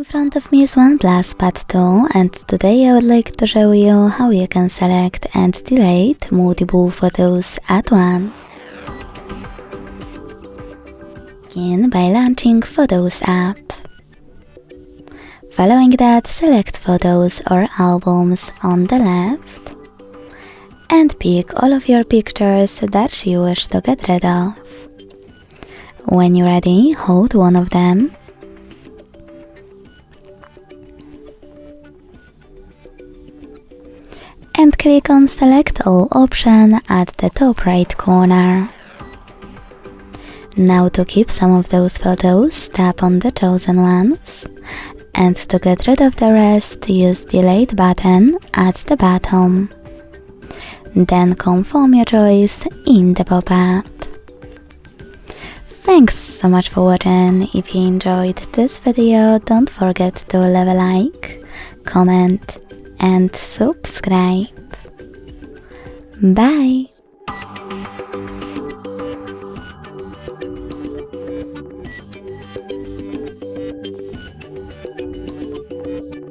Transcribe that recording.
In front of me is OnePlus Pad 2, and today I would like to show you how you can select and delete multiple photos at once. Begin by launching Photos app. Following that, select Photos or Albums on the left and pick all of your pictures that you wish to get rid of. When you're ready, hold one of them and click on Select All option at the top right corner. Now to keep some of those photos, tap on the chosen ones, and to get rid of the rest, use Delete button at the bottom. Then confirm your choice in the pop-up. Thanks so much for watching. If you enjoyed this video, don't forget to leave a like, comment and subscribe. Bye!